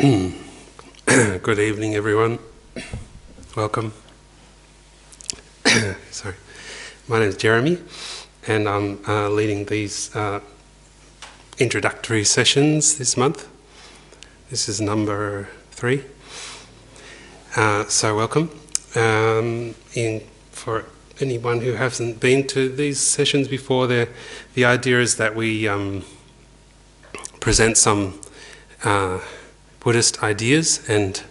Good evening, everyone. Welcome. Sorry, my name is Jeremy, and I'm leading these introductory sessions this month. This is number 3. So welcome. For anyone who hasn't been to these sessions before, the idea is that we present some Buddhist ideas and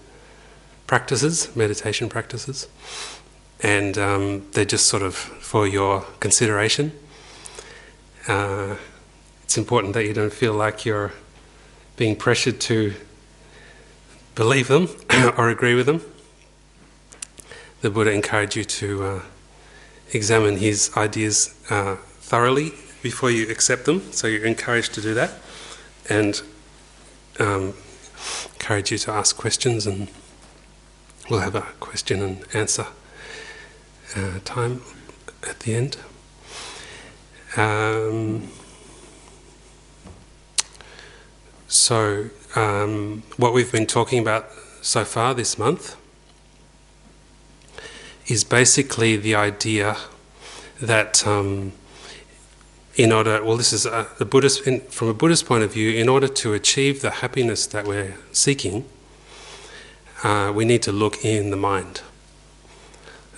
practices, meditation practices, and they're just sort of for your consideration. It's important that you don't feel like you're being pressured to believe them or agree with them. The Buddha encouraged you to examine his ideas thoroughly before you accept them, so you're encouraged to do that, and encourage you to ask questions, and we'll have a question and answer time at the end. So what we've been talking about so far this month is basically the idea that this is the Buddhist, from a Buddhist point of view, in order to achieve the happiness that we're seeking, we need to look in the mind.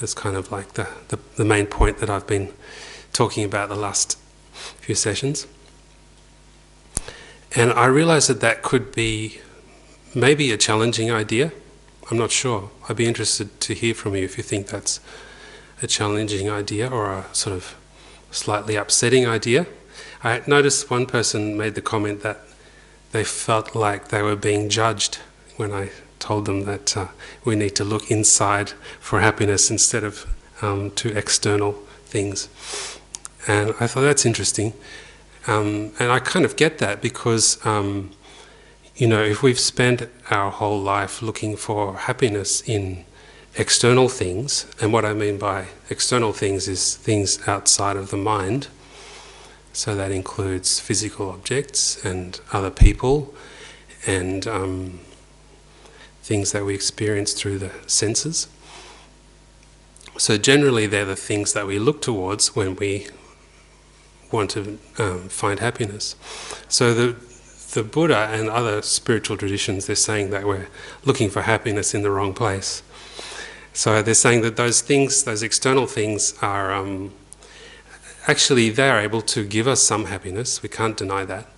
That's kind of like the main point that I've been talking about the last few sessions. And I realize that could be maybe a challenging idea. I'm not sure. I'd be interested to hear from you if you think that's a challenging idea or a sort of slightly upsetting idea. I noticed one person made the comment that they felt like they were being judged when I told them that we need to look inside for happiness instead of to external things. And I thought that's interesting. And I kind of get that because, if we've spent our whole life looking for happiness in external things, and what I mean by external things is things outside of the mind, so that includes physical objects and other people and things that we experience through the senses. So generally they're the things that we look towards when we want to find happiness. So the Buddha and other spiritual traditions, they're saying that we're looking for happiness in the wrong place. So they're saying that those things, those external things, are actually they are able to give us some happiness. We can't deny that,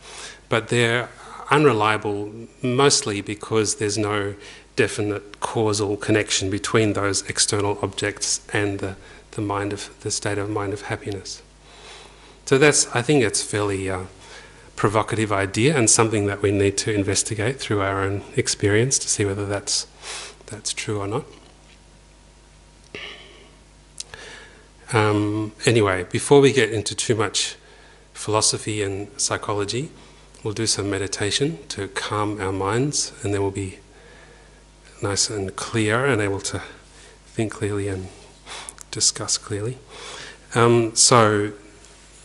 but they're unreliable mostly because there's no definite causal connection between those external objects and the state of mind of happiness. So I think it's fairly provocative idea and something that we need to investigate through our own experience to see whether that's true or not. Anyway, before we get into too much philosophy and psychology, we'll do some meditation to calm our minds, and then we'll be nice and clear and able to think clearly and discuss clearly. So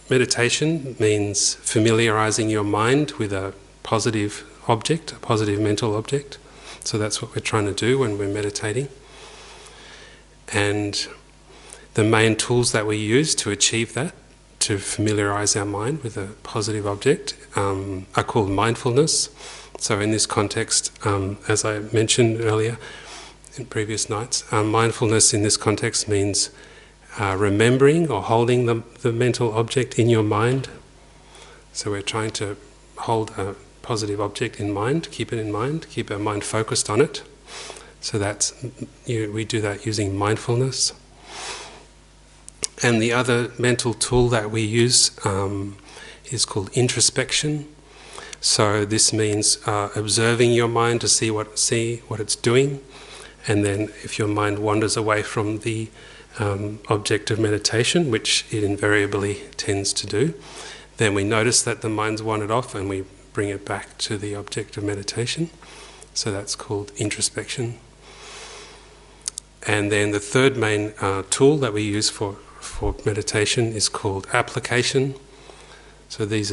meditation means familiarizing your mind with a positive object, a positive mental object. So that's what we're trying to do when we're meditating. And the main tools that we use to achieve that, to familiarize our mind with a positive object, are called mindfulness. So in this context, as I mentioned earlier in previous nights, mindfulness in this context means remembering or holding the mental object in your mind. So we're trying to hold a positive object in mind, keep it in mind, keep our mind focused on it. So we do that using mindfulness. And the other mental tool that we use is called introspection. So this means observing your mind to see what it's doing, and then if your mind wanders away from the object of meditation, which it invariably tends to do, then we notice that the mind's wandered off and we bring it back to the object of meditation. So that's called introspection. And then the third main tool that we use for meditation is called application. So there's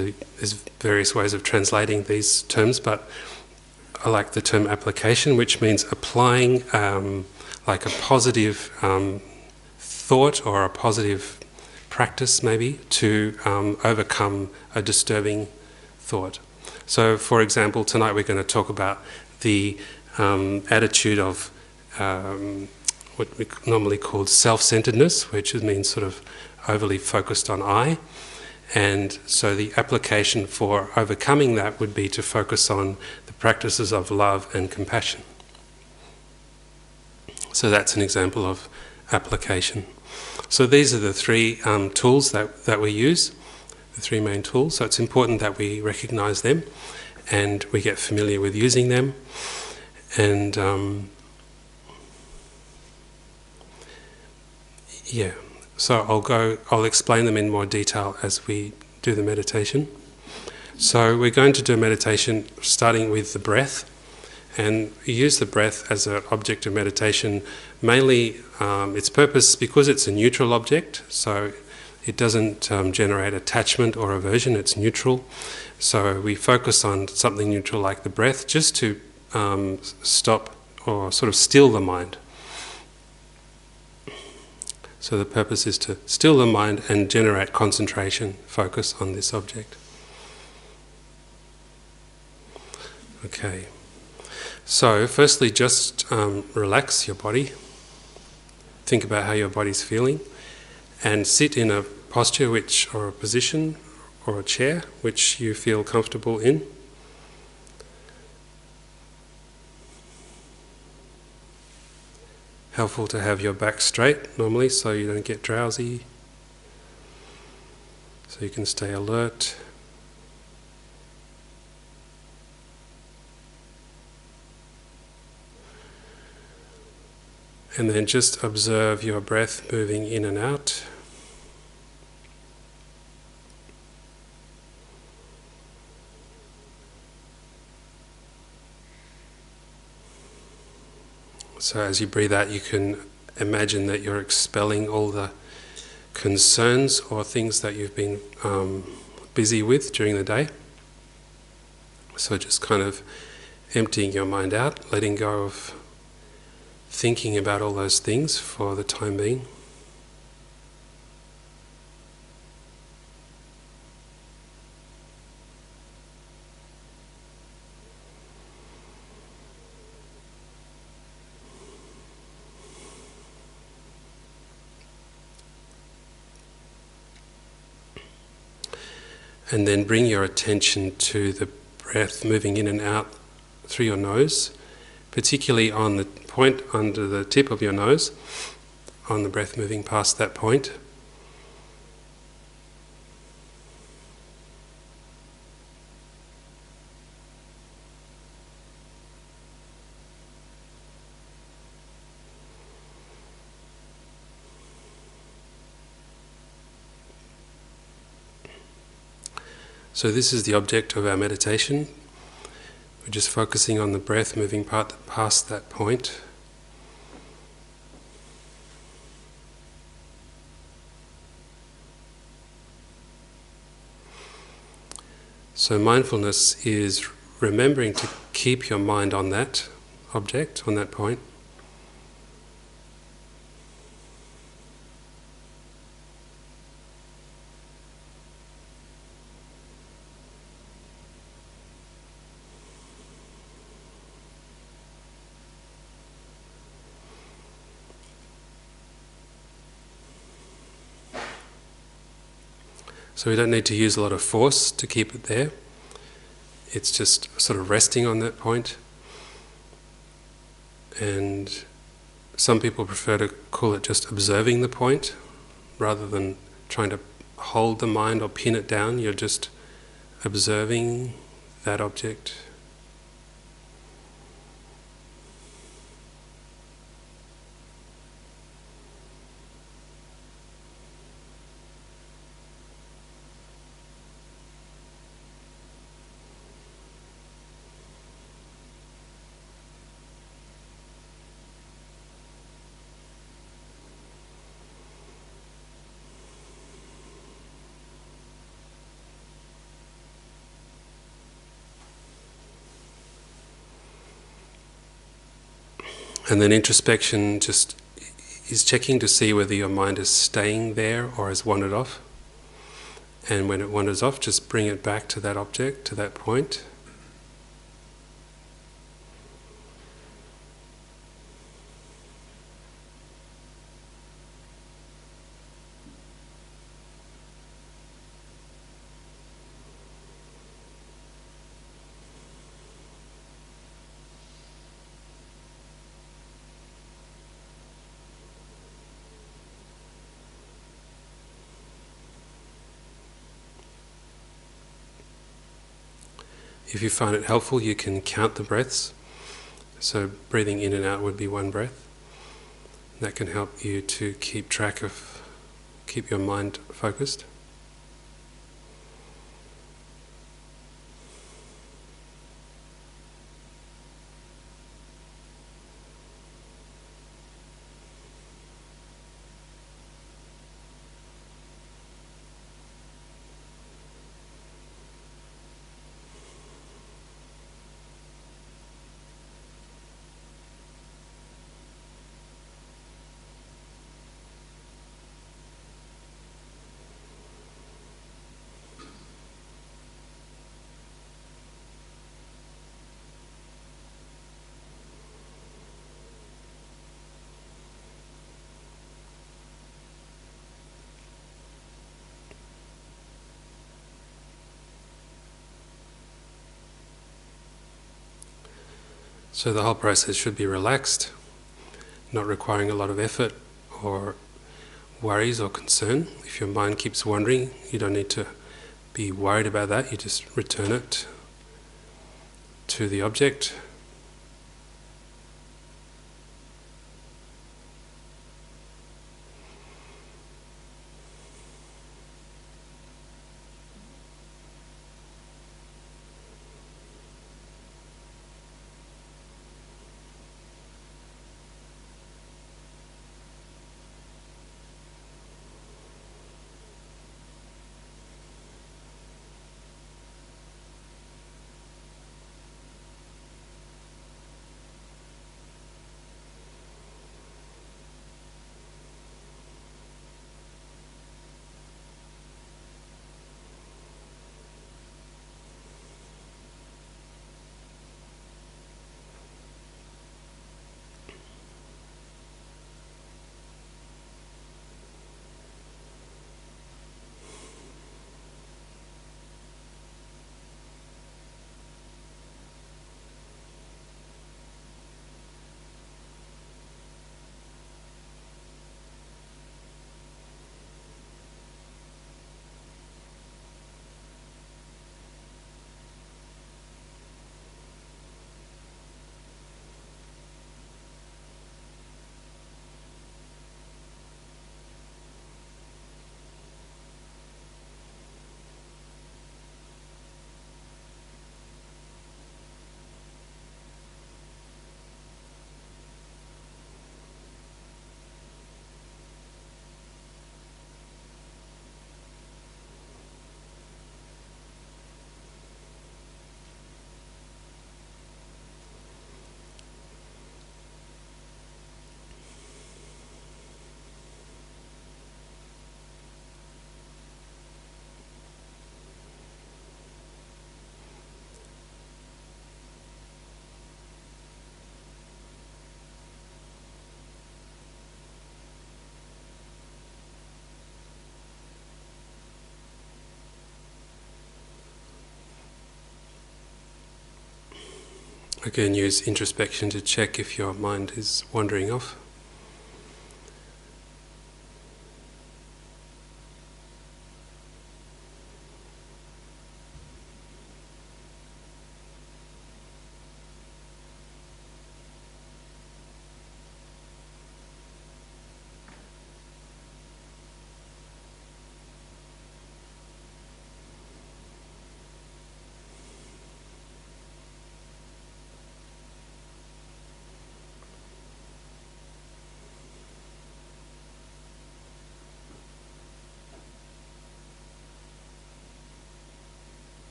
various ways of translating these terms, but I like the term application, which means applying like a positive thought or a positive practice maybe to overcome a disturbing thought. So for example, tonight we're going to talk about the attitude of what we normally call self-centeredness, which means sort of overly focused on I. And so the application for overcoming that would be to focus on the practices of love and compassion. So that's an example of application. So these are the three tools that we use, the three main tools. So it's important that we recognize them and we get familiar with using them. And so I'll explain them in more detail as we do the meditation. So we're going to do a meditation starting with the breath, and we use the breath as an object of meditation. Mainly its purpose, because it's a neutral object, so it doesn't generate attachment or aversion, it's neutral. So we focus on something neutral like the breath, just to stop or sort of still the mind. So the purpose is to still the mind and generate concentration, focus on this object. Okay. So firstly, just relax your body. Think about how your body's feeling, and sit in a posture or a position or a chair which you feel comfortable in. Helpful to have your back straight normally so you don't get drowsy, so you can stay alert. And then just observe your breath moving in and out. So as you breathe out, you can imagine that you're expelling all the concerns or things that you've been busy with during the day. So just kind of emptying your mind out, letting go of thinking about all those things for the time being. And then bring your attention to the breath moving in and out through your nose, particularly on the point under the tip of your nose, on the breath moving past that point. So this is the object of our meditation. We're just focusing on the breath moving past that point. So mindfulness is remembering to keep your mind on that object, on that point. So we don't need to use a lot of force to keep it there. It's just sort of resting on that point. And some people prefer to call it just observing the point, rather than trying to hold the mind or pin it down. You're just observing that object. And then introspection just is checking to see whether your mind is staying there or has wandered off. And when it wanders off, just bring it back to that object, to that point. If you find it helpful, you can count the breaths. So breathing in and out would be one breath. That can help you to keep your mind focused. So the whole process should be relaxed, not requiring a lot of effort or worries or concern. If your mind keeps wandering, you don't need to be worried about that. You just return it to the object. Again, use introspection to check if your mind is wandering off.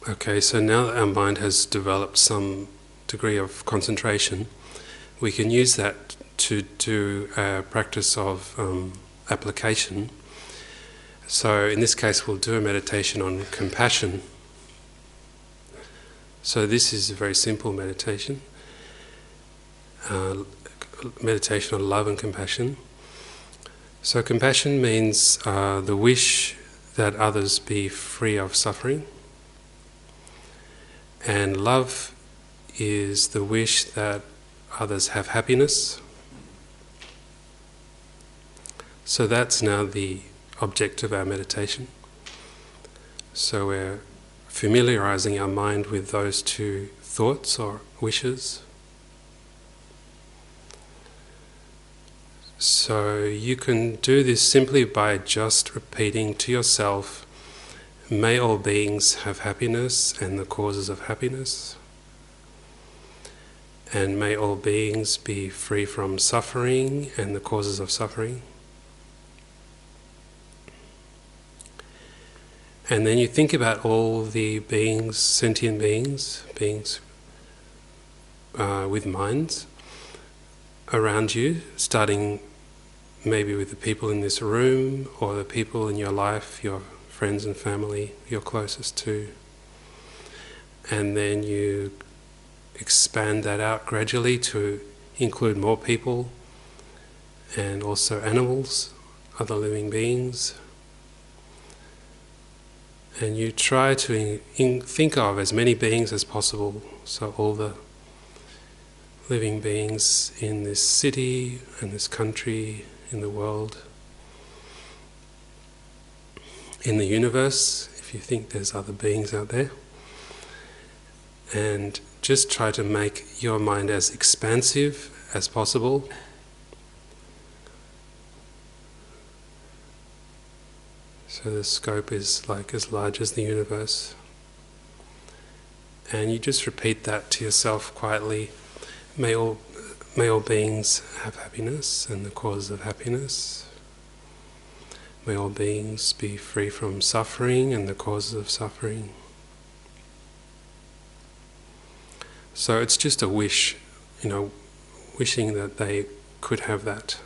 Okay, so now that our mind has developed some degree of concentration, we can use that to do a practice of application. So in this case, we'll do a meditation on compassion. So this is a very simple meditation. Meditation on love and compassion. So compassion means the wish that others be free of suffering. And love is the wish that others have happiness. So that's now the object of our meditation. So we're familiarizing our mind with those two thoughts or wishes. So you can do this simply by just repeating to yourself, may all beings have happiness and the causes of happiness. And may all beings be free from suffering and the causes of suffering. And then you think about all the beings, sentient beings, with minds around you, starting maybe with the people in this room or the people in your life, your friends and family you're closest to. And then you expand that out gradually to include more people and also animals, other living beings. And you try to think of as many beings as possible, so all the living beings in this city and this country, in the world, in the universe, if you think there's other beings out there. And just try to make your mind as expansive as possible. So the scope is like as large as the universe. And you just repeat that to yourself quietly. May all beings have happiness and the causes of happiness. May all beings be free from suffering and the causes of suffering. So it's just a wish, wishing that they could have that.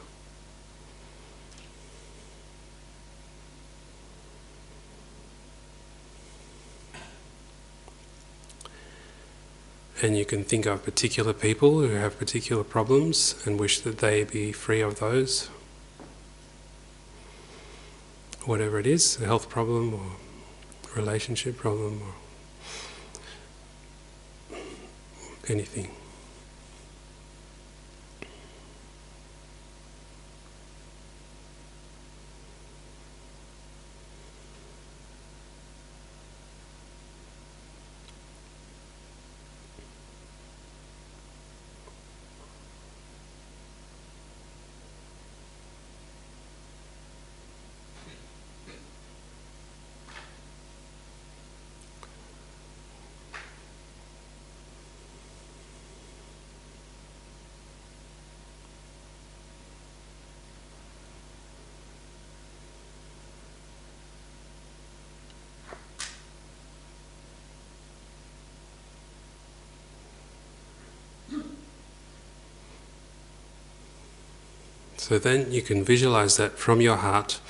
And you can think of particular people who have particular problems and wish that they be free of those. Whatever it is, a health problem or a relationship problem or anything. So then you can visualize that from your heart,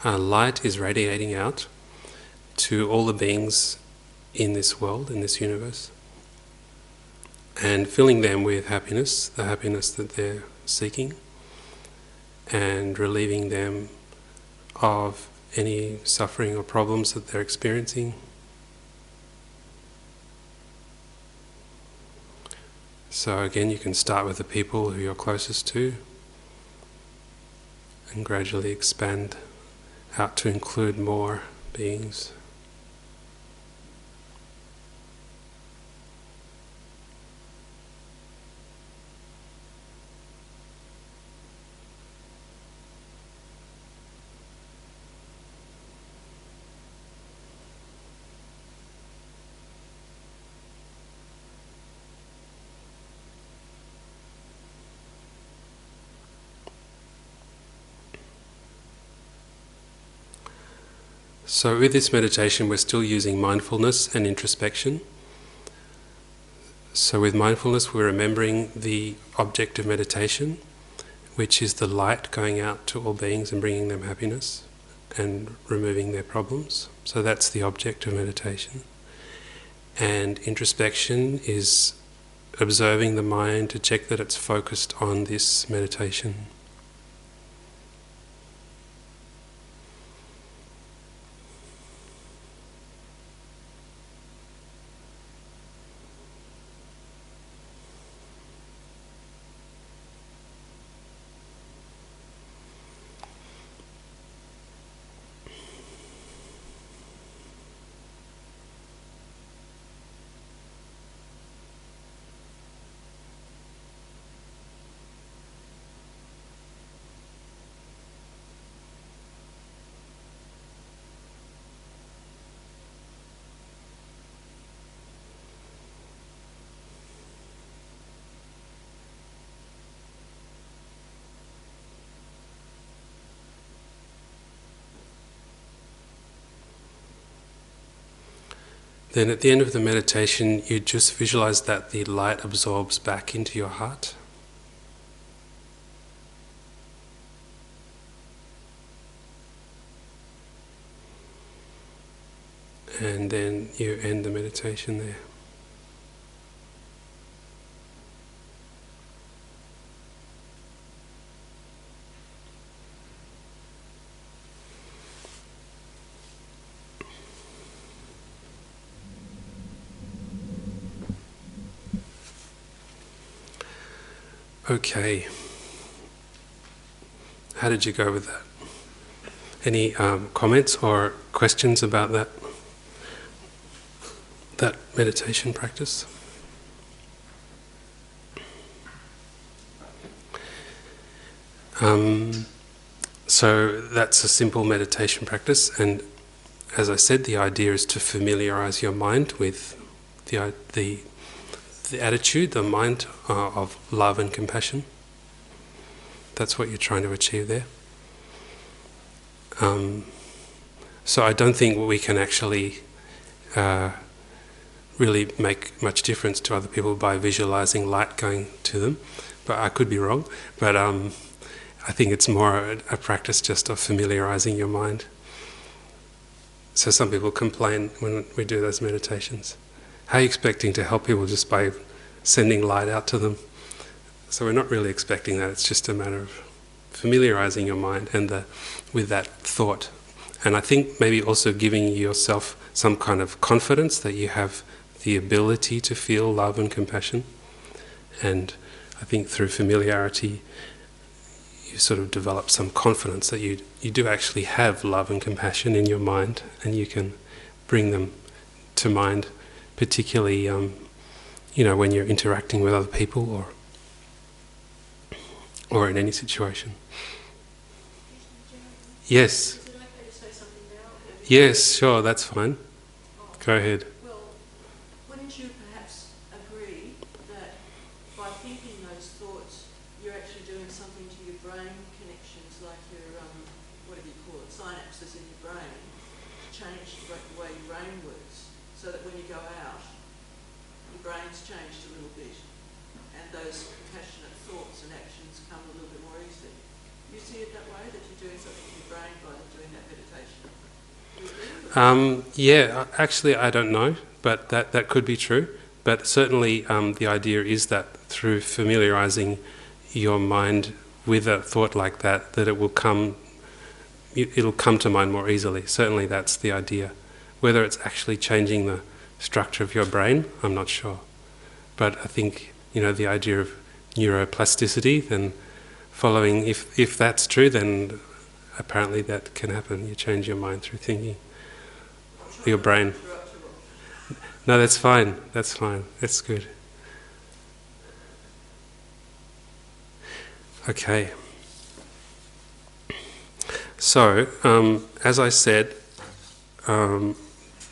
light is radiating out to all the beings in this world, in this universe, and filling them with happiness, the happiness that they're seeking, and relieving them of any suffering or problems that they're experiencing. So again, you can start with the people who you're closest to and gradually expand out to include more beings. So with this meditation, we're still using mindfulness and introspection. So with mindfulness, we're remembering the object of meditation, which is the light going out to all beings and bringing them happiness and removing their problems. So that's the object of meditation. And introspection is observing the mind to check that it's focused on this meditation. Then at the end of the meditation, you just visualize that the light absorbs back into your heart. And then you end the meditation there. Okay. How did you go with that? Any comments or questions about that meditation practice? So that's a simple meditation practice, and as I said, the idea is to familiarize your mind with the attitude, the mind of love and compassion. That's what you're trying to achieve there. So I don't think we can actually really make much difference to other people by visualizing light going to them, but I could be wrong. But I think it's more a practice just of familiarizing your mind. So some people complain when we do those meditations. How are you expecting to help people just by sending light out to them? So we're not really expecting that. It's just a matter of familiarizing your mind and with that thought. And I think maybe also giving yourself some kind of confidence that you have the ability to feel love and compassion. And I think through familiarity, you sort of develop some confidence that you do actually have love and compassion in your mind, and you can bring them to mind, particularly when you're interacting with other people or in any situation. Yes. Is it okay to say something now? Yes, sure, that's fine. Go ahead. Well, wouldn't you perhaps agree that by thinking those thoughts, you're actually doing something to your brain connections, like your, whatever you call it, synapses in your brain, change the way your brain works, so that when you go out, your brain's changed a little bit, and those compassionate thoughts and actions come a little bit more easily. You see it that way, that you're doing something to your brain by doing that meditation? Yeah, actually I don't know, but that could be true. But certainly the idea is that through familiarizing your mind with a thought like that it will come, it'll come to mind more easily. Certainly that's the idea. Whether it's actually changing the structure of your brain, I'm not sure. But I think, the idea of neuroplasticity, then following, if that's true, then apparently that can happen. You change your mind through thinking. Your brain. No, that's fine. That's fine. That's good. Okay. So, as I said, the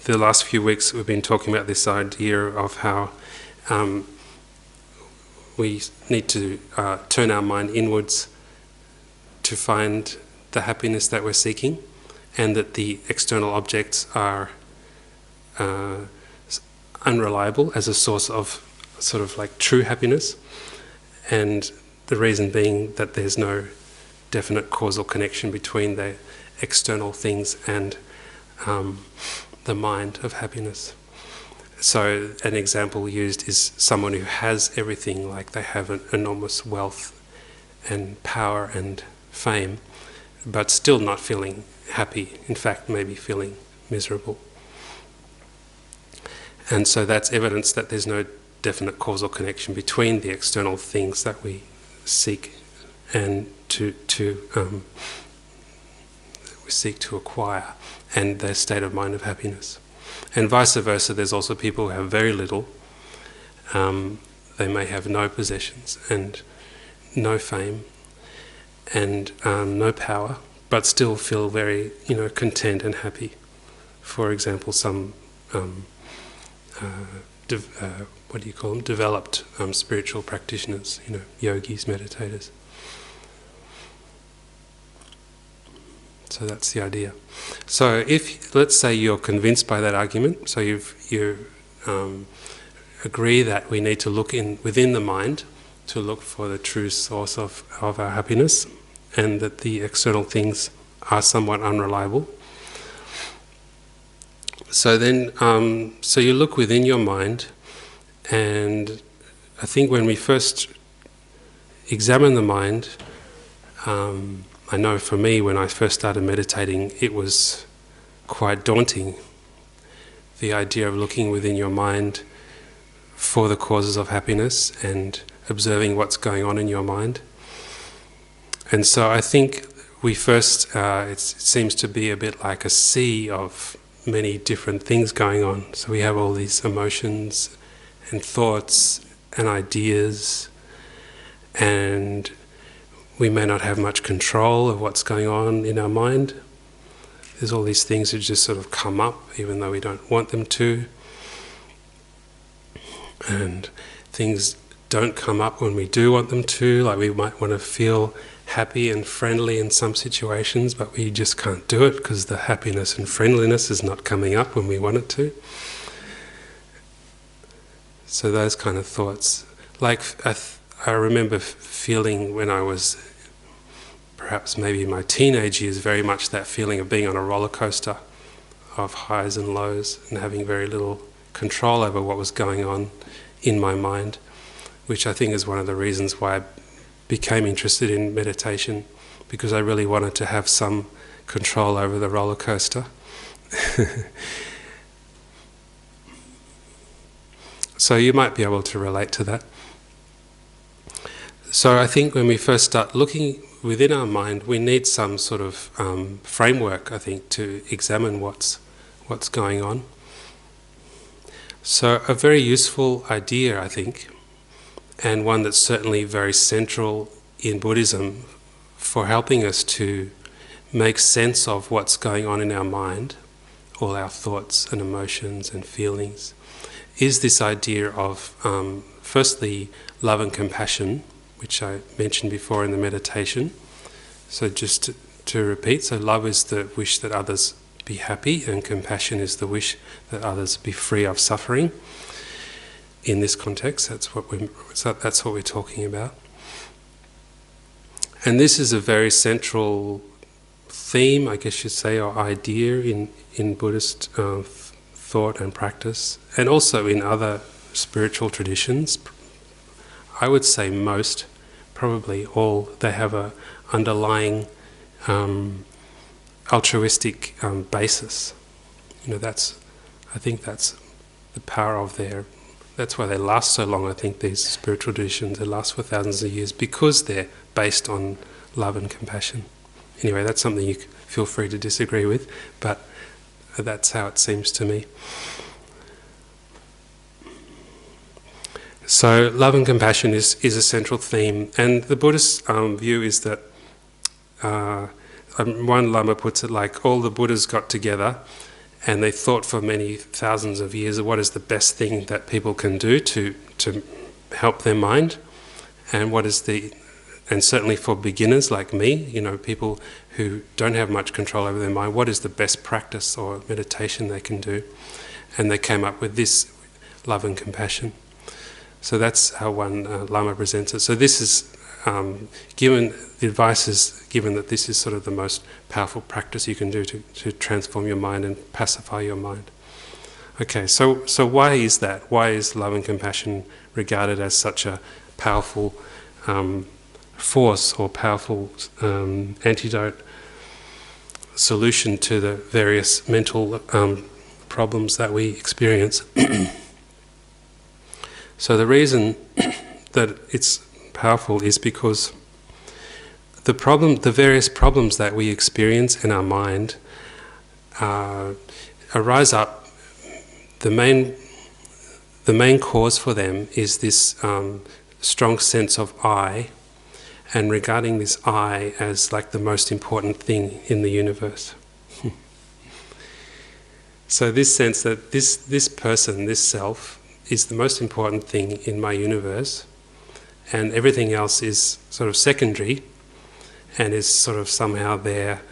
last few weeks we've been talking about this idea of how we need to turn our mind inwards to find the happiness that we're seeking. and that the external objects are unreliable as a source of sort of like true happiness, and the reason being that there's no definite causal connection between the external things and the mind of happiness. So an example used is someone who has everything, like they have an enormous wealth and power and fame, but still not feeling happy, in fact maybe feeling miserable. And so that's evidence that there's no definite causal connection between the external things that we seek and we seek to acquire and their state of mind of happiness. And vice versa, there's also people who have very little. They may have no possessions and no fame and no power, but still feel very, content and happy. For example, some developed spiritual practitioners, yogis, meditators. So that's the idea. So if, let's say you're convinced by that argument, so you agree that we need to look within the mind to look for the true source of our happiness, and that the external things are somewhat unreliable. So then, so you look within your mind, and I think when we first examine the mind, I know for me, when I first started meditating, it was quite daunting. The idea of looking within your mind for the causes of happiness and observing what's going on in your mind. And so I think we first, it seems to be a bit like a sea of many different things going on. So we have all these emotions and thoughts and ideas, and we may not have much control of what's going on in our mind. There's all these things that just sort of come up even though we don't want them to. And things don't come up when we do want them to, like we might want to feel happy and friendly in some situations, but we just can't do it because the happiness and friendliness is not coming up when we want it to. So those kind of thoughts. Like I remember feeling when I was perhaps maybe in my teenage years, very much that feeling of being on a roller coaster of highs and lows and having very little control over what was going on in my mind, which I think is one of the reasons why I became interested in meditation, because I really wanted to have some control over the roller coaster. So you might be able to relate to that. So I think when we first start looking within our mind, we need some sort of framework, I think, to examine what's going on. So a very useful idea, I think, and one that's certainly very central in Buddhism for helping us to make sense of what's going on in our mind, all our thoughts and emotions and feelings, is this idea of, firstly, love and compassion, which I mentioned before in the meditation. So just to repeat, so love is the wish that others be happy, and compassion is the wish that others be free of suffering. In this context, that's what we're talking about. And this is a very central theme, I guess you'd say, or idea in Buddhist thought and practice, and also in other spiritual traditions. I would say most, probably all, they have a underlying altruistic basis. I think that's the power of that's why they last so long, I think, these spiritual traditions. They last for thousands of years because they're based on love and compassion. Anyway, that's something you feel free to disagree with, but that's how it seems to me. So love and compassion is a central theme, and the Buddhist view is that one Lama puts it like all the Buddhas got together and they thought for many thousands of years of what is the best thing that people can do to help their mind, and and certainly for beginners like me, people who don't have much control over their mind, what is the best practice or meditation they can do? And they came up with this, love and compassion. So that's how one Lama presents it. So this is given, the advice is given that this is sort of the most powerful practice you can do to transform your mind and pacify your mind. Okay, so why is that? Why is love and compassion regarded as such a powerful force or powerful antidote solution to the various mental problems that we experience? So the reason that it's powerful is because the various problems that we experience in our mind arise up. The main cause for them is this strong sense of I, and regarding this I as like the most important thing in the universe. So this sense that this person, this self, is the most important thing in my universe, and everything else is sort of secondary and is sort of somehow there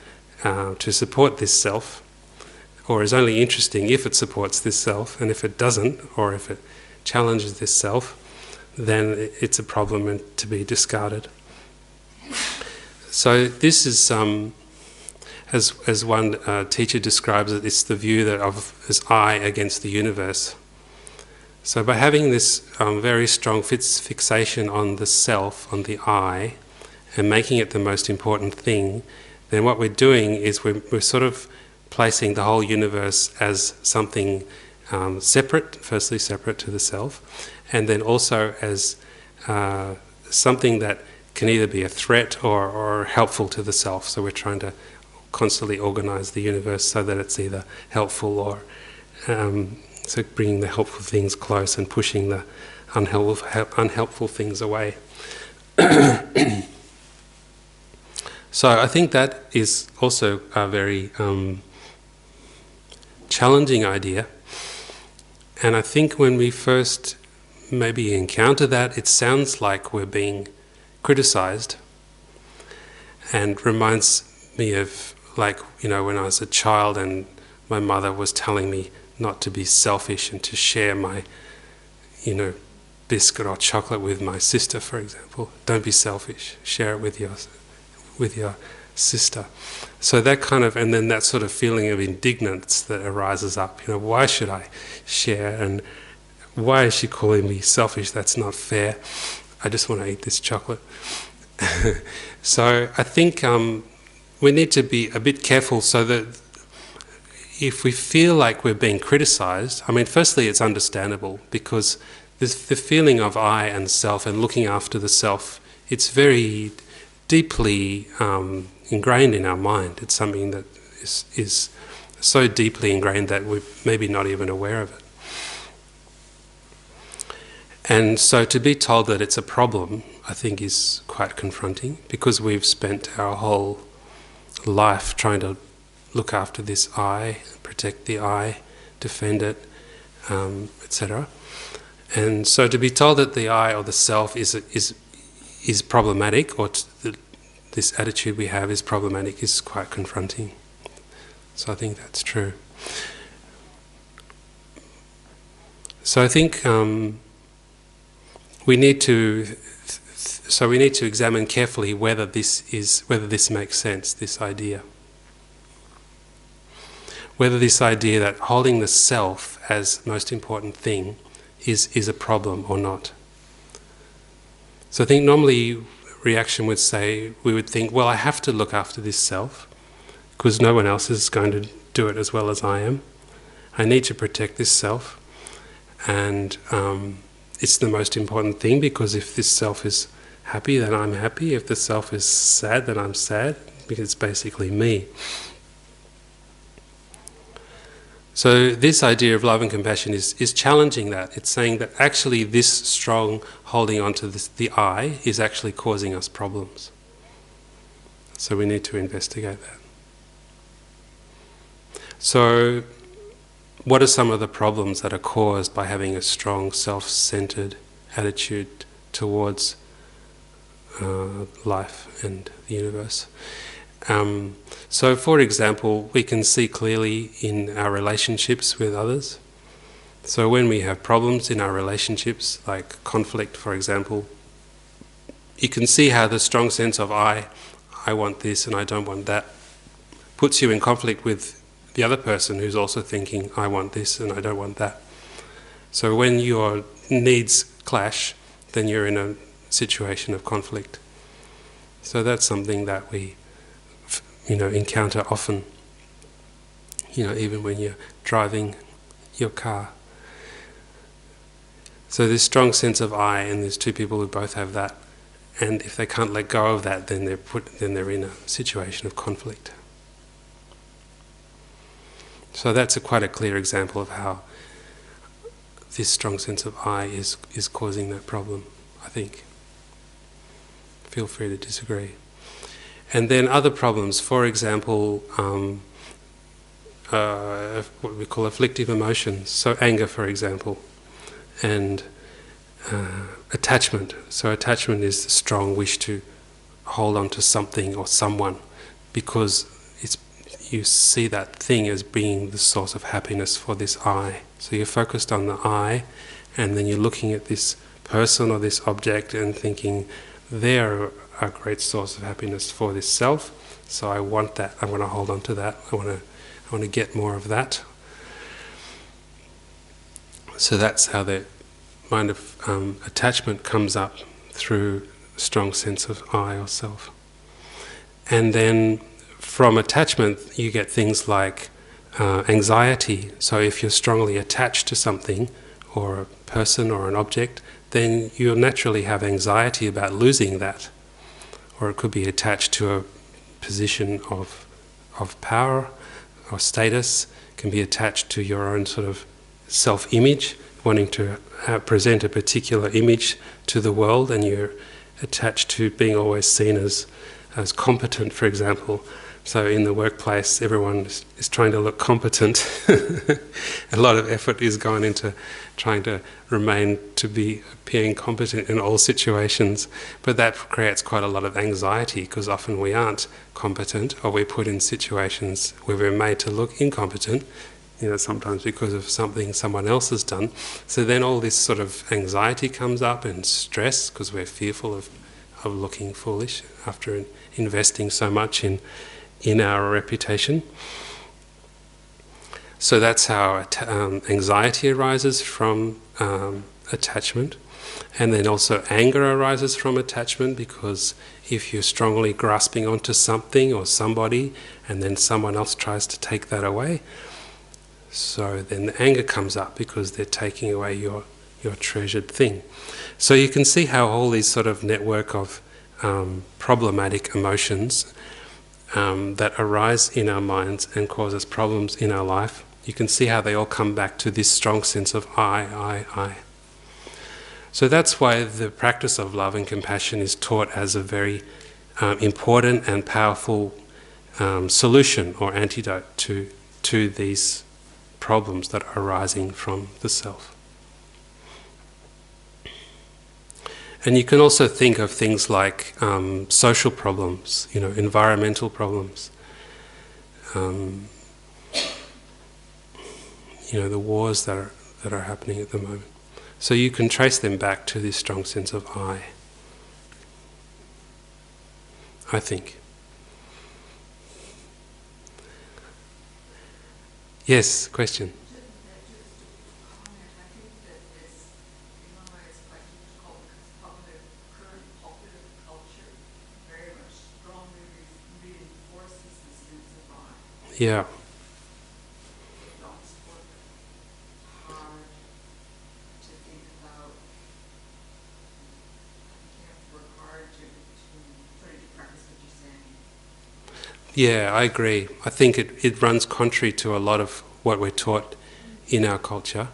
to support this self, or is only interesting if it supports this self, and if it doesn't, or if it challenges this self, then it's a problem and to be discarded. So this is, as one teacher describes it, it's the view that as I against the universe. So by having this very strong fixation on the self, on the I, and making it the most important thing, then what we're doing is we're sort of placing the whole universe as something separate, firstly separate to the self, and then also as something that can either be a threat or helpful to the self. So we're trying to constantly organize the universe so that it's either helpful or so bringing the helpful things close and pushing the unhelpful things away. So I think that is also a very challenging idea. And I think when we first maybe encounter that, it sounds like we're being criticized, and reminds me of, like, you know, when I was a child and my mother was telling me not to be selfish and to share my, you know, biscuit or chocolate with my sister, for example. Don't be selfish. Share it with your sister. So that kind of, and then that sort of feeling of indignance that arises up. You know, why should I share? And why is she calling me selfish? That's not fair. I just want to eat this chocolate. So I think we need to be a bit careful so that if we feel like we're being criticized, I mean, firstly, it's understandable because the feeling of I and self and looking after the self, it's very deeply ingrained in our mind. It's something that is so deeply ingrained that we're maybe not even aware of it. And so to be told that it's a problem, I think, is quite confronting, because we've spent our whole life trying to look after this I, protect the I, defend it, etc. And so to be told that the I or the self is problematic, or this attitude we have is problematic, is quite confronting. So I think that's true. So I think we need to examine carefully whether this makes sense, this idea. Whether this idea that holding the self as most important thing is a problem or not. So I think normally reaction would say, we would think, well, I have to look after this self because no one else is going to do it as well as I am. I need to protect this self, and it's the most important thing, because if this self is happy, then I'm happy. If the self is sad, then I'm sad, because it's basically me. So this idea of love and compassion is challenging that. It's saying that actually this strong holding on to the I is actually causing us problems. So we need to investigate that. So what are some of the problems that are caused by having a strong self-centered attitude towards life and the universe? So, for example, we can see clearly in our relationships with others. So when we have problems in our relationships, like conflict, for example, you can see how the strong sense of I want this and I don't want that, puts you in conflict with the other person who's also thinking, I want this and I don't want that. So when your needs clash, then you're in a situation of conflict. So that's something that we, encounter often, even when you're driving your car. So this strong sense of I, and there's two people who both have that, and if they can't let go of that, then they're in a situation of conflict. So that's quite a clear example of how this strong sense of I is causing that problem, I think. Feel free to disagree. And then other problems, for example, what we call afflictive emotions, so anger, for example, and attachment. So attachment is the strong wish to hold on to something or someone because you see that thing as being the source of happiness for this I. So you're focused on the I, and then you're looking at this person or this object and thinking, they're a great source of happiness for this self, so I want that, I want to hold on to that, I want to get more of that. So that's how the mind of attachment comes up, through a strong sense of I or self. And then from attachment you get things like anxiety. So if you're strongly attached to something or a person or an object, then you'll naturally have anxiety about losing that. Or it could be attached to a position of power or status. It can be attached to your own sort of self-image, wanting to present a particular image to the world, and you're attached to being always seen as competent, for example. So in the workplace, everyone is trying to look competent. A lot of effort is gone into trying to be appearing competent in all situations. But that creates quite a lot of anxiety, because often we aren't competent, or we're put in situations where we're made to look incompetent, sometimes because of something someone else has done. So then all this sort of anxiety comes up, and stress, because we're fearful of looking foolish after investing so much in our reputation. So that's how anxiety arises from attachment. And then also anger arises from attachment, because if you're strongly grasping onto something or somebody and then someone else tries to take that away, so then the anger comes up because they're taking away your treasured thing. So you can see how all these sort of network of problematic emotions that arise in our minds and cause us problems in our life, you can see how they all come back to this strong sense of I. So that's why the practice of love and compassion is taught as a very important and powerful solution or antidote to these problems that are arising from the self. And you can also think of things like social problems, environmental problems, the wars that are happening at the moment. So you can trace them back to this strong sense of I think. Yes, question? Yeah. Yeah, I agree. I think it runs contrary to a lot of what we're taught in our culture.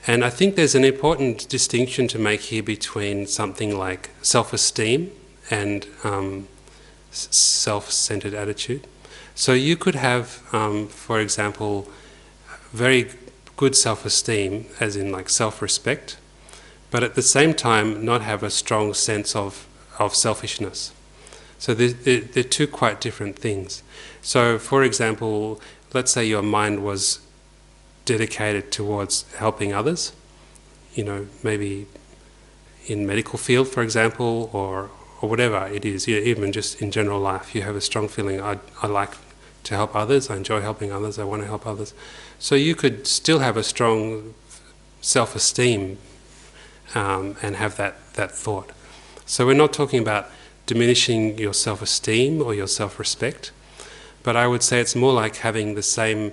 And I think there's an important distinction to make here between something like self-esteem and self-centered attitude. So you could have, for example, very good self-esteem, as in like self-respect, but at the same time not have a strong sense of selfishness. So they're two quite different things. So, for example, let's say your mind was dedicated towards helping others, maybe in medical field, for example, or whatever it is, even just in general life, you have a strong feeling, I like to help others, I enjoy helping others, I want to help others. So you could still have a strong self-esteem and have that thought. So we're not talking about diminishing your self-esteem or your self-respect, but I would say it's more like having the same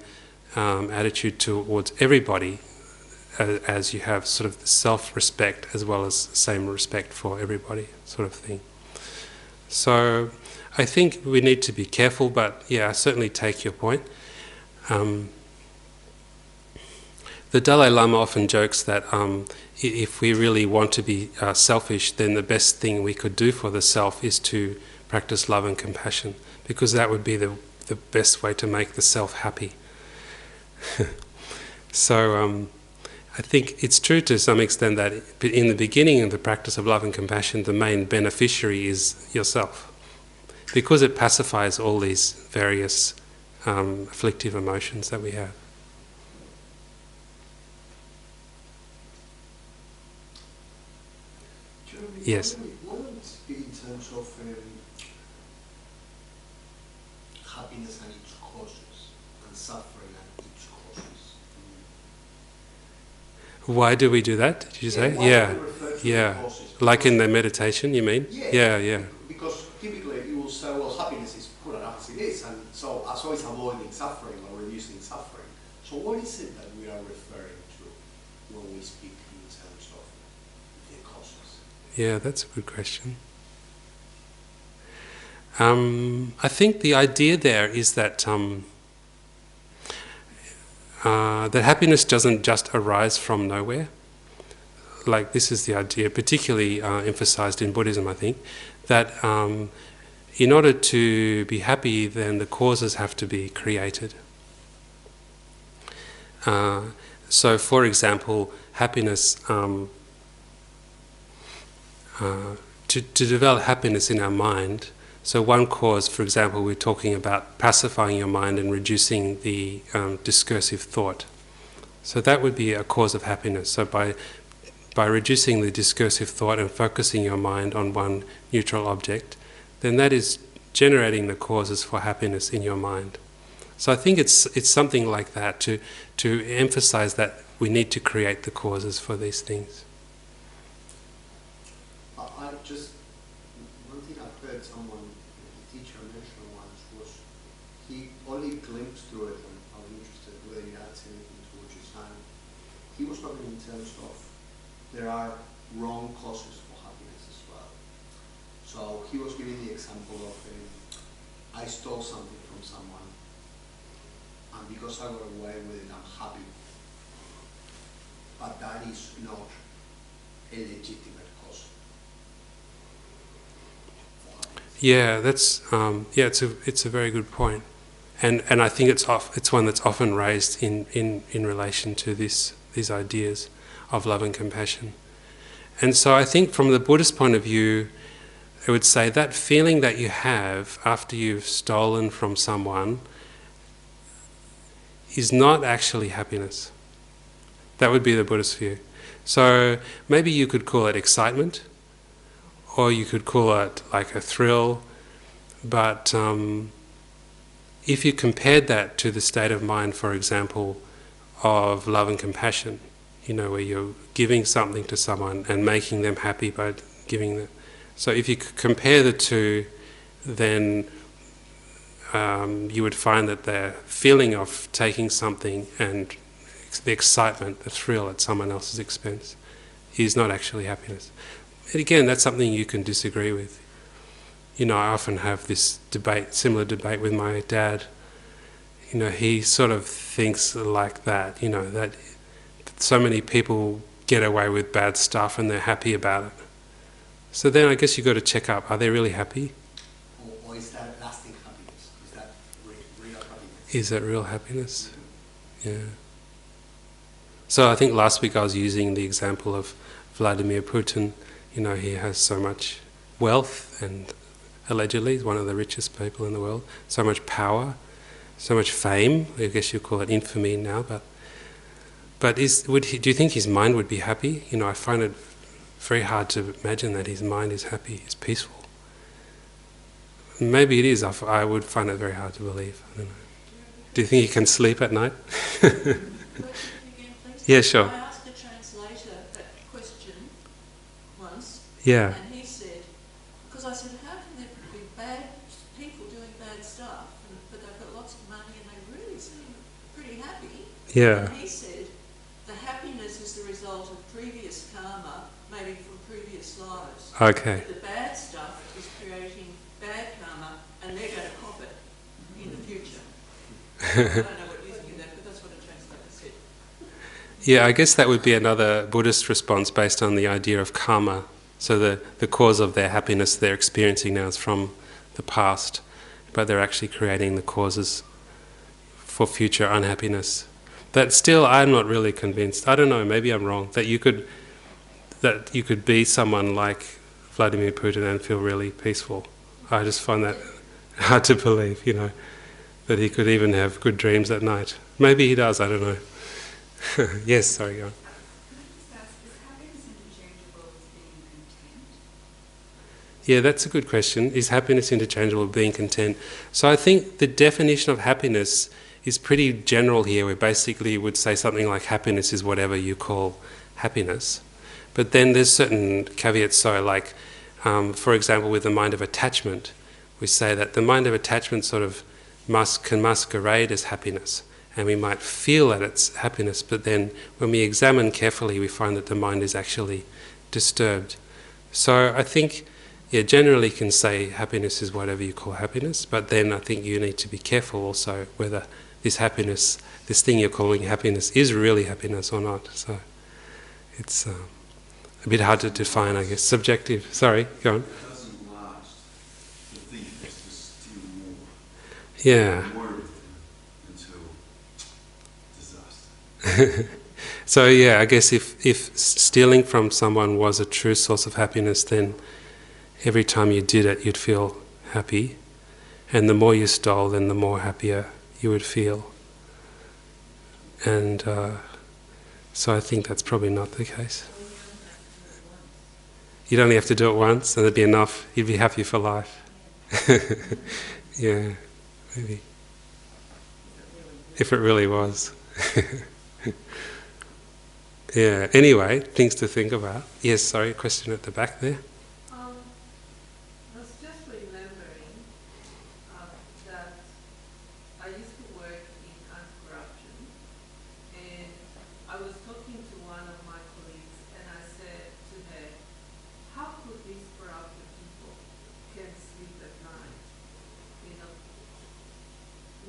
attitude towards everybody as you have sort of the self-respect as well as the same respect for everybody sort of thing. So I think we need to be careful, but yeah, I certainly take your point. The Dalai Lama often jokes that if we really want to be selfish, then the best thing we could do for the self is to practice love and compassion, because that would be the best way to make the self happy. So I think it's true to some extent that in the beginning of the practice of love and compassion, the main beneficiary is yourself, because it pacifies all these various afflictive emotions that we have. Jeremy, Yes. what would it be in terms of happiness and its causes, and suffering and its causes? Why do we do that, did you say? Why Yeah, do we refer to yeah. the causes? Like in the meditation, you mean? Yeah. Because typically you will say, well, happiness is good enough as it is, and so it's avoiding suffering or reducing suffering. So what is it that we are referring to when we speak in terms of the causes? Yeah, that's a good question. I think the idea there is that that happiness doesn't just arise from nowhere. Like, this is the idea, particularly emphasized in Buddhism, I think, that in order to be happy, then the causes have to be created. So, for example, happiness, to develop happiness in our mind, so one cause, for example, we're talking about pacifying your mind and reducing the discursive thought. So that would be a cause of happiness. So by reducing the discursive thought and focusing your mind on one neutral object, then that is generating the causes for happiness in your mind. So I think it's something like that, to emphasize that we need to create the causes for these things. One thing I've heard someone, a teacher mention once, was he only glimpsed through it, and I'm interested whether it adds anything to what you're saying. He was talking in terms of there are wrong causes for happiness as well. So he was giving the example of I stole something from someone, and because I got away with it, I'm happy. But that is not a legitimate cause for happiness. Yeah, that's it's a very good point, and I think it's one that's often raised in relation to these ideas of love and compassion. And so I think from the Buddhist point of view, I would say that feeling that you have after you've stolen from someone is not actually happiness. That would be the Buddhist view. So maybe you could call it excitement, or you could call it like a thrill, but if you compared that to the state of mind, for example, of love and compassion, where you're giving something to someone and making them happy by giving them. So if you compare the two, then you would find that the feeling of taking something and the excitement, the thrill at someone else's expense, is not actually happiness. And again, that's something you can disagree with. I often have this similar debate with my dad. He sort of thinks like that, that so many people get away with bad stuff and they're happy about it. So then I guess you've got to check up, are they really happy? Or is that lasting happiness? Is that real happiness? Is that real happiness? Yeah. So I think last week I was using the example of Vladimir Putin. He has so much wealth and allegedly. He's one of the richest people in the world. So much power, so much fame. I guess you call it infamy now. But do you think his mind would be happy? You know, I find it very hard to imagine that his mind is happy, is peaceful. Maybe it is. I would find it very hard to believe. I don't know. Do you think he can sleep at night? Yeah, sure. I asked a translator that question once, Yeah. and he said, because I said, how can there be bad people doing bad stuff, but they've got lots of money and they really seem pretty happy? Yeah. And he said, the happiness is the result of previous karma, maybe from previous lives. Okay. The bad stuff is creating bad karma, and they're going to cop it in the future. I don't know what you think of that, but that's what a translator said. Yeah, I guess that would be another Buddhist response based on the idea of karma. So the cause of their happiness they're experiencing now is from the past, but they're actually creating the causes for future unhappiness. That still, I'm not really convinced. I don't know, maybe I'm wrong, that you could be someone like Vladimir Putin and feel really peaceful. I just find that hard to believe, you know, that he could even have good dreams at night. Maybe he does, I don't know. Yes, sorry, go on. Yeah, that's a good question. Is happiness interchangeable with being content? So I think the definition of happiness is pretty general here. We basically would say something like happiness is whatever you call happiness. But then there's certain caveats. So like, for example, with the mind of attachment, we say that the mind of attachment sort of can masquerade as happiness. And we might feel that it's happiness, but then when we examine carefully, we find that the mind is actually disturbed. So I think, yeah, generally can say happiness is whatever you call happiness, but then I think you need to be careful also whether this happiness, this thing you're calling happiness, is really happiness or not. So it's a bit hard to define, I guess. Subjective. Sorry, go on. It doesn't last. The thief has to steal more. Yeah. More until disaster. So yeah, I guess if stealing from someone was a true source of happiness, then every time you did it, you'd feel happy. And the more you stole, then the more happier you would feel. And so I think that's probably not the case. You'd only have to do it once, and it'd be enough. You'd be happy for life. Yeah, maybe. If it really was. Yeah, anyway, things to think about. Yes, sorry, a question at the back there. I was just remembering that I used to work in anti-corruption, and I was talking to one of my colleagues, and I said to her, how could these corrupted people can sleep at night, you know,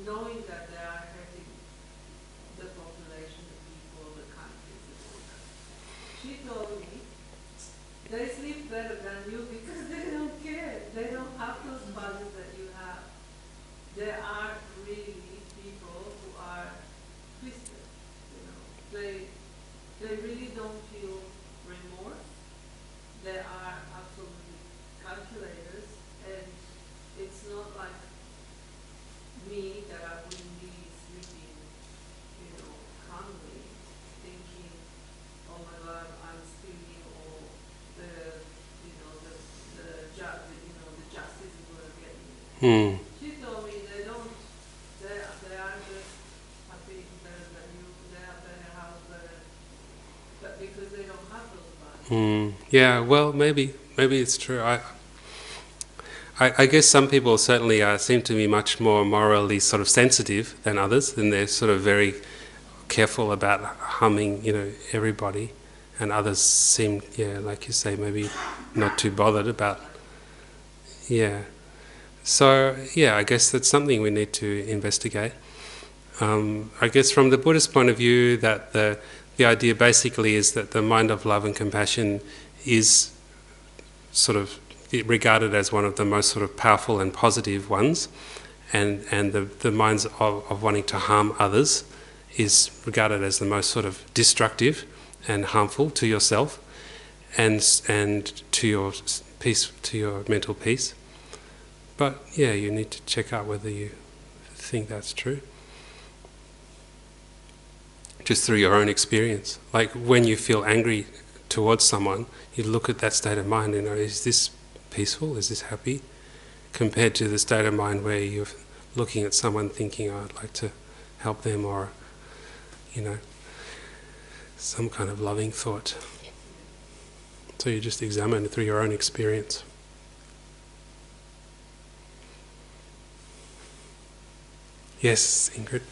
knowing that they are hurting the population, the people, the countries, and all that. She told me, they sleep better than you because they don't care. They don't have those values that you have. There are really people who are twisted, you know. They really don't feel remorse. They are absolutely calculators, and it's not like me that I wouldn't be sleeping, you know, calmly, thinking, oh my God, I'm stealing all the, you know, the justice is going to get me. She told me they don't, they are just happy better than you, they have better house, better, but because they don't have those values. Yeah, well, maybe it's true. I guess some people certainly seem to be much more morally sort of sensitive than others, and they're sort of very careful about harming, you know, everybody, and others seem, yeah, like you say, maybe not too bothered about, yeah. So, yeah, I guess that's something we need to investigate. I guess from the Buddhist point of view, that the idea basically is that the mind of love and compassion is sort of regarded as one of the most sort of powerful and positive ones, and the minds of wanting to harm others is regarded as the most sort of destructive and harmful to yourself and to your peace, to your mental peace. But yeah, you need to check out whether you think that's true. Just through your own experience. Like when you feel angry towards someone, you look at that state of mind and know, is this peaceful? Is this happy? Compared to the state of mind where you're looking at someone thinking, oh, I'd like to help them, or, you know, some kind of loving thought. So you just examine it through your own experience. Yes, Ingrid?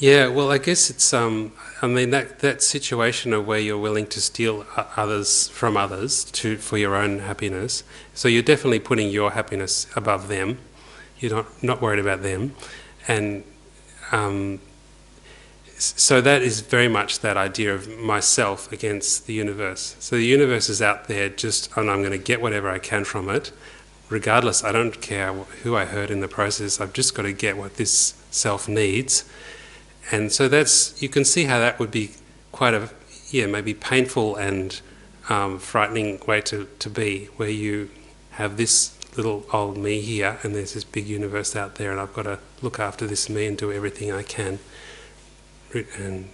Yeah, well, I guess it's I mean that situation of where you're willing to steal others from others for your own happiness. So you're definitely putting your happiness above them. You're not worried about them, and so that is very much that idea of myself against the universe. So the universe is out there and I'm going to get whatever I can from it, regardless. I don't care who I hurt in the process. I've just got to get what this self needs. And so you can see how that would be quite maybe painful and frightening way to be, where you have this little old me here and there's this big universe out there and I've got to look after this me and do everything I can. And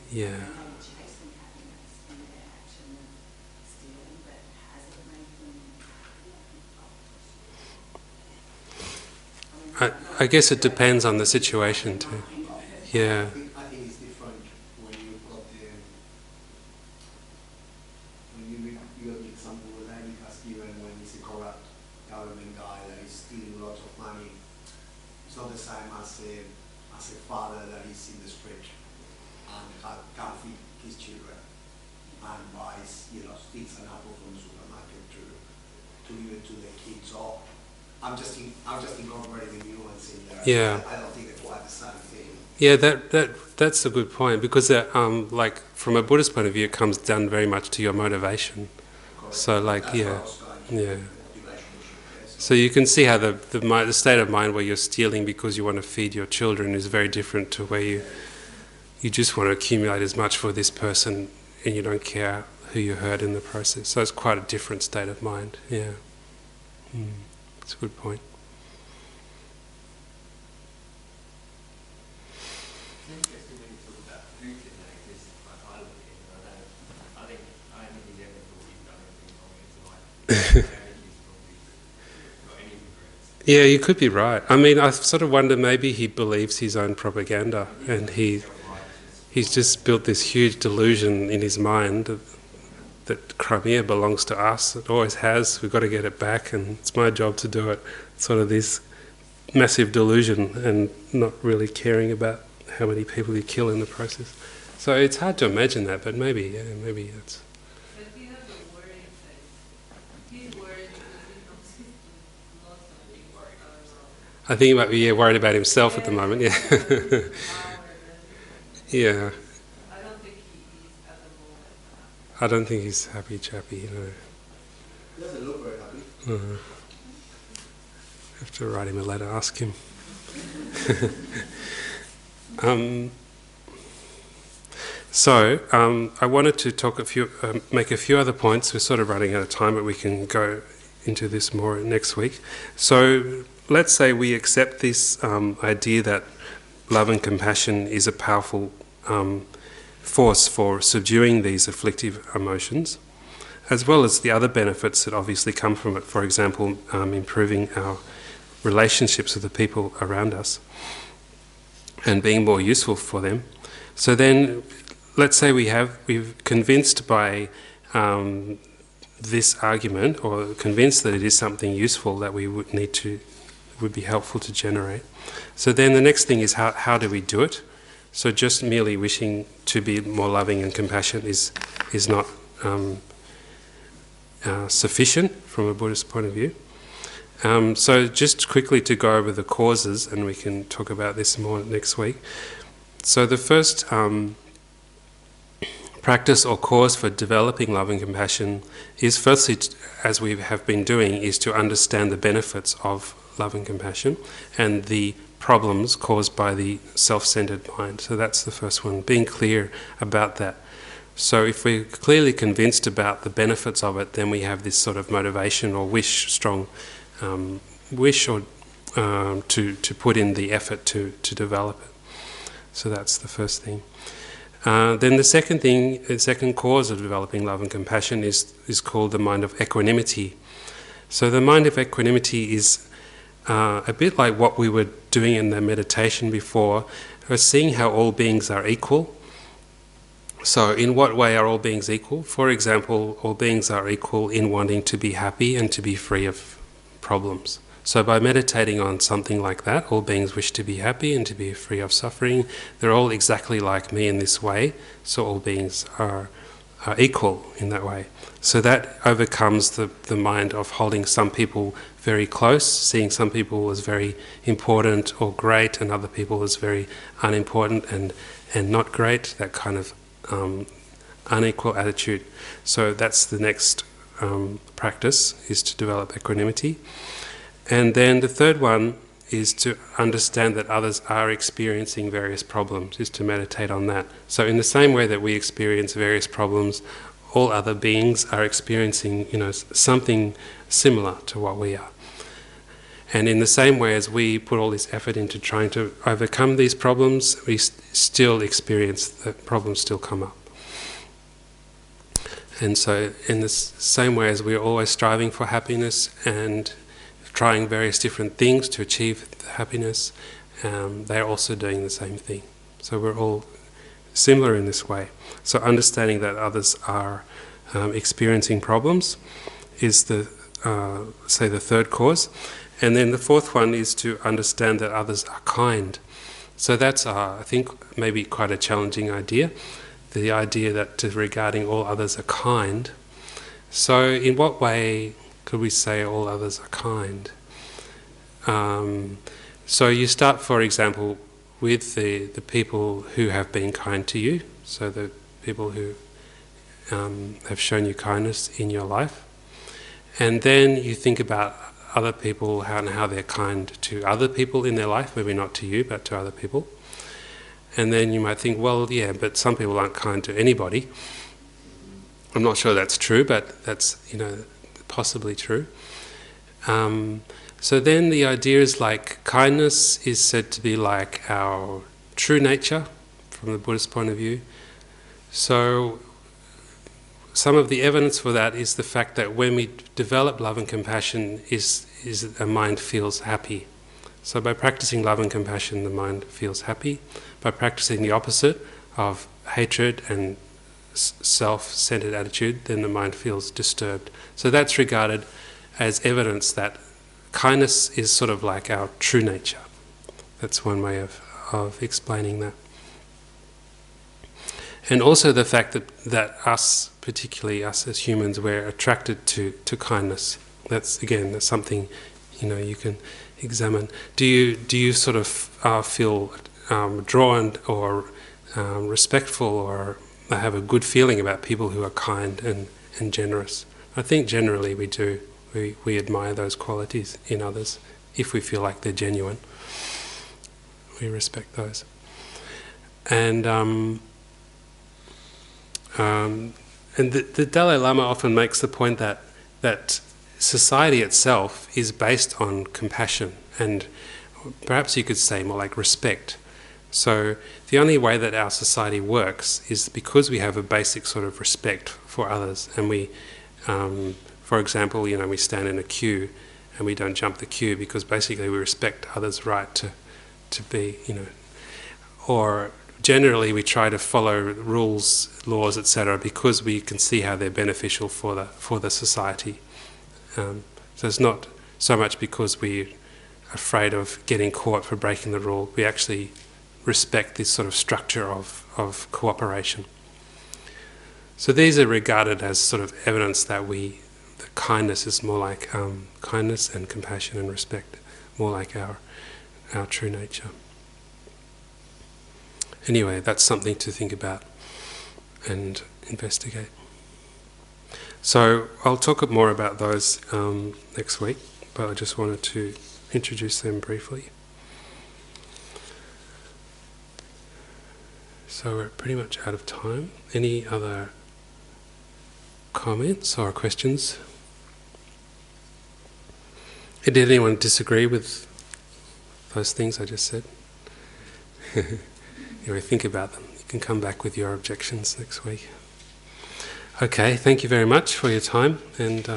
yeah. I guess it depends on the situation too. Yeah. I think it's different when you got you got the example that David has given when he's a corrupt government guy that is stealing lots of money. It's not the same as a father that is in the street and can't feed his children and buys, steals an apple from the supermarket to give it to the kids. So I'm just incorporating the nuance in there. Yeah. I don't think they're quite the same thing. Yeah, that's a good point, because like from a Buddhist point of view, it comes down very much to your motivation. Correct. So like That's yeah. So you can see how the state of mind where you're stealing because you want to feed your children is very different to where you just want to accumulate as much for this person and you don't care who you hurt in the process. So it's quite a different state of mind. Yeah. That's a good point. It's interesting when you talk about Putin, because I look at him and I think he's ever thought he's done anything wrong in his life. I don't think he's probably got any regrets. Yeah, you could be right. I mean, I sort of wonder maybe he believes his own propaganda and he's just built this huge delusion in his mind that Crimea belongs to us. It always has. We've got to get it back and it's my job to do it. Sort of this massive delusion and not really caring about how many people you kill in the process. So it's hard to imagine that, but maybe it's... But he has a worrying face. He's worried because he knows he's lost something. I think he might be worried about himself at the moment, yeah. Yeah. I don't think he is at the moment. I don't think he's happy chappy, He doesn't look very happy. Have to write him a letter, ask him. I wanted to make a few other points. We're sort of running out of time, but we can go into this more next week. So let's say we accept this idea that love and compassion is a powerful force for subduing these afflictive emotions. as well as the other benefits that obviously come from it. For example, improving our relationships with the people around us and being more useful for them. So then, let's say we've convinced by this argument, or convinced that it is something useful that we would be helpful to generate. So then the next thing is how do we do it? So just merely wishing to be more loving and compassionate is not sufficient from a Buddhist point of view. So just quickly to go over the causes, and we can talk about this more next week. So the first practice or cause for developing love and compassion is firstly, as we have been doing, is to understand the benefits of love and compassion and the problems caused by the self-centered mind. So that's the first one, being clear about that. So if we're clearly convinced about the benefits of it, then we have this sort of motivation or strong wish or to put in the effort to develop it. So that's the first thing. Then the second cause of developing love and compassion is called the mind of equanimity. So the mind of equanimity is a bit like what we were doing in the meditation before, seeing how all beings are equal. So in what way are all beings equal? For example, all beings are equal in wanting to be happy and to be free of problems. So by meditating on something like that, all beings wish to be happy and to be free of suffering. They're all exactly like me in this way, so all beings are equal in that way. So that overcomes the mind of holding some people very close, seeing some people as very important or great and other people as very unimportant and not great, that kind of unequal attitude. So that's the next practice, is to develop equanimity. And then the third one is to understand that others are experiencing various problems, is to meditate on that. So in the same way that we experience various problems, all other beings are experiencing, something similar to what we are. And in the same way as we put all this effort into trying to overcome these problems, we still experience the problems still come up. And so in the same way as we're always striving for happiness and trying various different things to achieve happiness, they're also doing the same thing. So we're all similar in this way. So understanding that others are experiencing problems is the third cause. And then the fourth one is to understand that others are kind. So that's, I think, maybe quite a challenging idea. The idea that regarding all others are kind. So in what way could we say all others are kind? So you start, for example, with the people who have been kind to you, so the people who have shown you kindness in your life. And then you think about other people and how they're kind to other people in their life, maybe not to you, but to other people. And then you might think, well, yeah, but some people aren't kind to anybody. I'm not sure that's true, but that's, possibly true. So then the idea is like kindness is said to be like our true nature from the Buddhist point of view. So some of the evidence for that is the fact that when we develop love and compassion, is a mind feels happy. So by practicing love and compassion, the mind feels happy. By practicing the opposite of hatred and self-centered attitude, then the mind feels disturbed. So that's regarded as evidence that kindness is sort of like our true nature. That's one way of explaining that. And also the fact that us, particularly us as humans, we're attracted to kindness. That's something you can examine. Do you sort of feel drawn or respectful or have a good feeling about people who are kind and generous? I think generally we do. We admire those qualities in others if we feel like they're genuine. We respect those. And the Dalai Lama often makes the point that society itself is based on compassion and perhaps you could say more like respect. So the only way that our society works is because we have a basic sort of respect for others, and we For example, we stand in a queue and we don't jump the queue because basically we respect others' right to be, or generally we try to follow rules, laws, etc., because we can see how they're beneficial for the society. So it's not so much because we're afraid of getting caught for breaking the rule. We actually respect this sort of structure of cooperation. So these are regarded as sort of evidence that kindness is more like kindness, and compassion and respect more like our true nature. Anyway, that's something to think about and investigate. So I'll talk more about those next week, but I just wanted to introduce them briefly. So we're pretty much out of time. Any other comments or questions? Did anyone disagree with those things I just said? Anyway, think about them. You can come back with your objections next week. Okay, thank you very much for your time, and